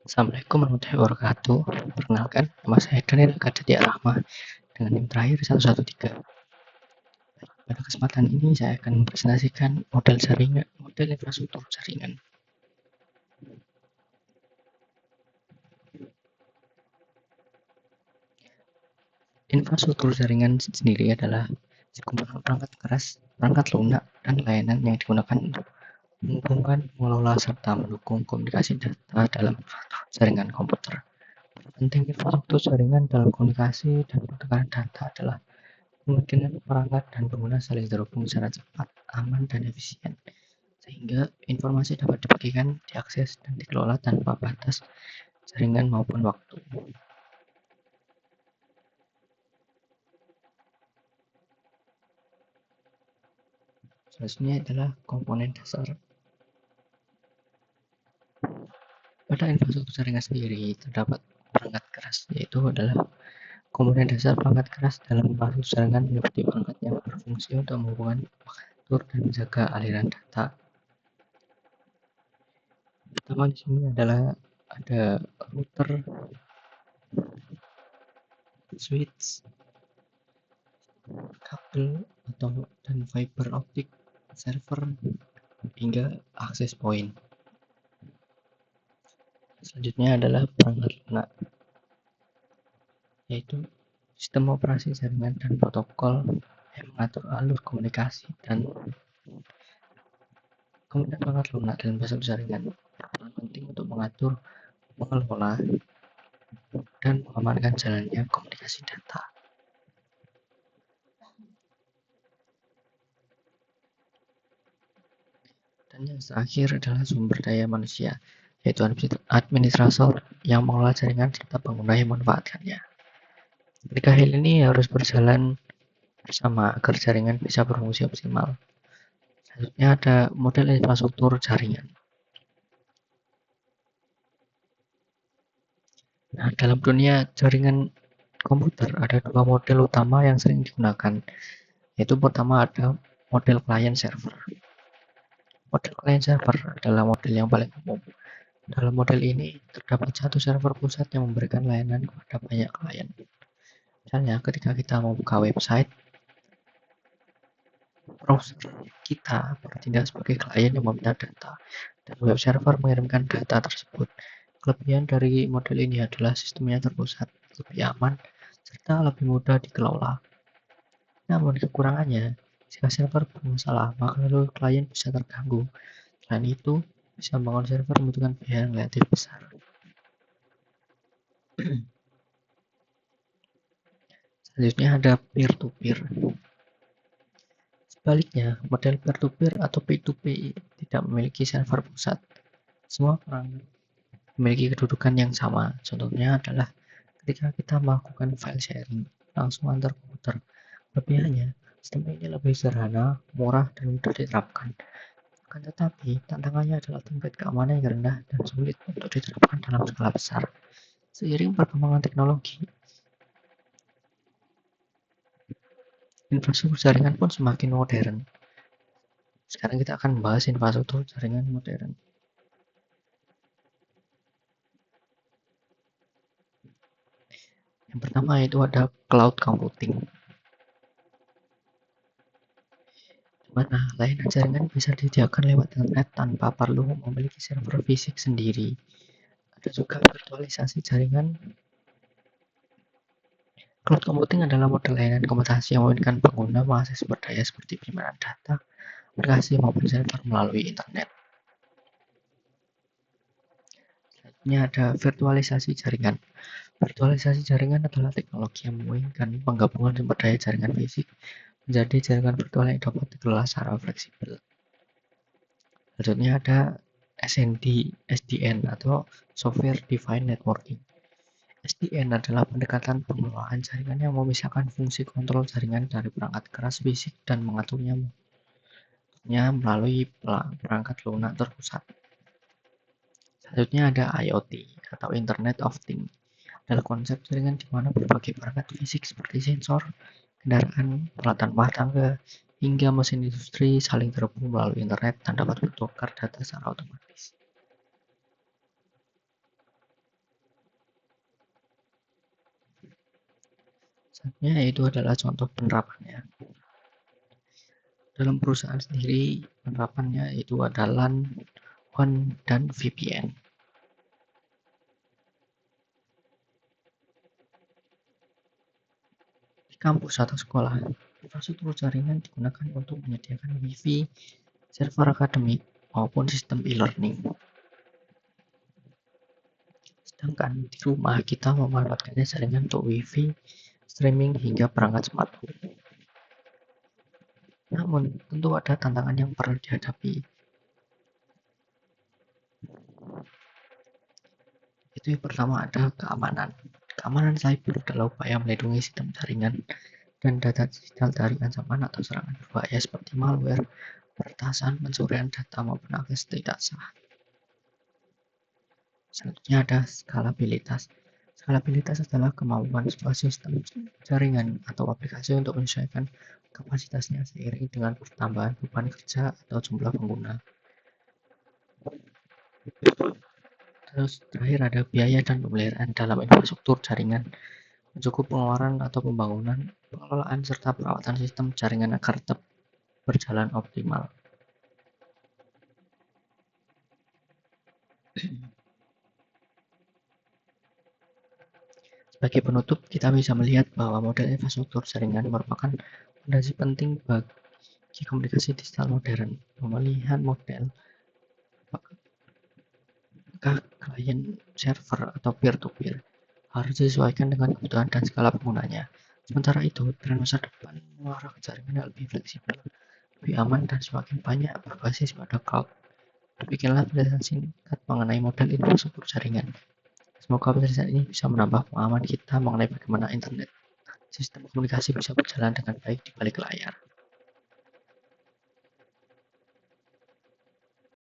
Assalamualaikum warahmatullahi wabarakatuh. Perkenalkan, nama saya Daniel Kaditya Rahma dengan NIM terakhir 113. Pada kesempatan ini saya akan mempresentasikan model infrastruktur jaringan. Infrastruktur jaringan sendiri adalah sekumpulan perangkat keras, perangkat lunak, dan layanan yang digunakan untuk menghubungkan, mengelola, serta mendukung komunikasi data dalam jaringan komputer. Penting infrastruktur jaringan dalam komunikasi dan pertukaran data adalah kemungkinan perangkat dan pengguna saling terhubung secara cepat, aman, dan efisien, sehingga informasi dapat dibagikan, diakses, dan dikelola tanpa batas jaringan maupun waktu. Selanjutnya adalah komponen dasar. Pada infrastruktur jaringan sendiri terdapat perangkat keras, yaitu adalah komponen dasar perangkat keras dalam infrastruktur jaringan meliputi perangkat yang berfungsi untuk menghubungkan, mengatur, dan menjaga aliran data. Pertama di sini adalah ada router, switch, kabel dan fiber optik, server, hingga akses point. Selanjutnya adalah perangkat lunak, yaitu sistem operasi jaringan dan protokol yang mengatur alur komunikasi. Dan kemudian perangkat lunak dalam infrastruktur jaringan berperan penting untuk mengatur, mengelola, dan mengamankan jalannya komunikasi data. Dan yang terakhir adalah sumber daya manusia, yaitu administrator yang mengelola jaringan serta pengguna yang memanfaatkannya. Ketiga hal ini harus berjalan bersama agar jaringan bisa berfungsi optimal. Selanjutnya ada model infrastruktur jaringan. Nah, dalam dunia jaringan komputer ada dua model utama yang sering digunakan, yaitu pertama ada model client server. Model client server adalah model yang paling umum. Dalam model ini terdapat satu server pusat yang memberikan layanan kepada banyak klien. Misalnya ketika kita membuka website, browser kita bertindak sebagai klien yang meminta data, dan web server mengirimkan data tersebut. Kelebihan dari model ini adalah sistemnya terpusat, lebih aman, serta lebih mudah dikelola. Namun kekurangannya, jika server bermasalah, maka seluruh klien bisa terganggu. Selain itu, bisa membangun server membutuhkan biaya yang relatif besar. Selanjutnya ada peer-to-peer. Sebaliknya, model peer-to-peer atau P2P tidak memiliki server pusat. Semua perangkat memiliki kedudukan yang sama. Contohnya adalah ketika kita melakukan file sharing langsung antar komputer. Kelebihannya, sistem ini lebih sederhana, murah, dan mudah diterapkan. Akan tetapi, tantangannya adalah tingkat keamanan yang rendah dan sulit untuk diterapkan dalam skala besar. Seiring perkembangan teknologi, infrastruktur jaringan pun semakin modern. Sekarang kita akan membahas infrastruktur jaringan modern. Yang pertama itu ada cloud computing, di mana layanan jaringan bisa disediakan lewat internet tanpa perlu memiliki server fisik sendiri. Ada juga virtualisasi jaringan. Cloud computing adalah model layanan komputasi yang memungkinkan pengguna mengakses sumber daya seperti penyimpanan data, aplikasi maupun server melalui internet. Selanjutnya ada virtualisasi jaringan. Virtualisasi jaringan adalah teknologi yang memungkinkan penggabungan sumber daya jaringan fisik menjadi jaringan virtual yang dapat dikelola secara fleksibel. Selanjutnya ada SDN atau Software Defined Networking. SDN adalah pendekatan pengelolaan jaringan yang memisahkan fungsi kontrol jaringan dari perangkat keras fisik dan mengaturnya melalui perangkat lunak terpusat. Selanjutnya ada IoT atau Internet of Things. Adalah konsep jaringan di mana berbagai perangkat fisik seperti sensor, kendaraan, peralatan rumah tangga, hingga mesin industri saling terhubung melalui internet dan dapat bertukar data secara otomatis. Satunya yaitu adalah contoh penerapannya. Dalam perusahaan sendiri, penerapannya itu adalah LAN, WAN, dan VPN. Di kampus atau sekolah, infrastruktur jaringan digunakan untuk menyediakan Wi-Fi, server akademik, maupun sistem e-learning. Sedangkan di rumah kita memanfaatkannya jaringan untuk Wi-Fi, streaming, hingga perangkat smart home. Namun, tentu ada tantangan yang perlu dihadapi. Itu yang pertama ada keamanan. Keamanan cyber adalah upaya melindungi sistem jaringan dan data digital dari ancaman atau serangan berbahaya seperti malware, peretasan, pencurian data maupun akses tidak sah. Selanjutnya ada skalabilitas. Skalabilitas adalah kemampuan sebuah sistem jaringan atau aplikasi untuk menyesuaikan kapasitasnya seiring dengan pertambahan beban kerja atau jumlah pengguna. Terus terakhir ada biaya dan pemeliharaan dalam infrastruktur jaringan, mencukup pengeluaran atau pembangunan, pengelolaan serta perawatan sistem jaringan agar tetap berjalan optimal. Sebagai penutup, kita bisa melihat bahwa model infrastruktur jaringan merupakan fondasi penting bagi komunikasi digital modern. Pemilihan model apakah klien, server, atau peer-to-peer harus disesuaikan dengan kebutuhan dan skala penggunanya. Sementara itu, tren masa depan mengarah ke jaringan yang lebih fleksibel, lebih aman, dan semakin banyak berbasis pada cloud. Demikianlah penjelasan singkat mengenai model infrastruktur jaringan. Semoga penjelasan ini bisa menambah pengalaman kita mengenai bagaimana internet sistem komunikasi bisa berjalan dengan baik di balik layar.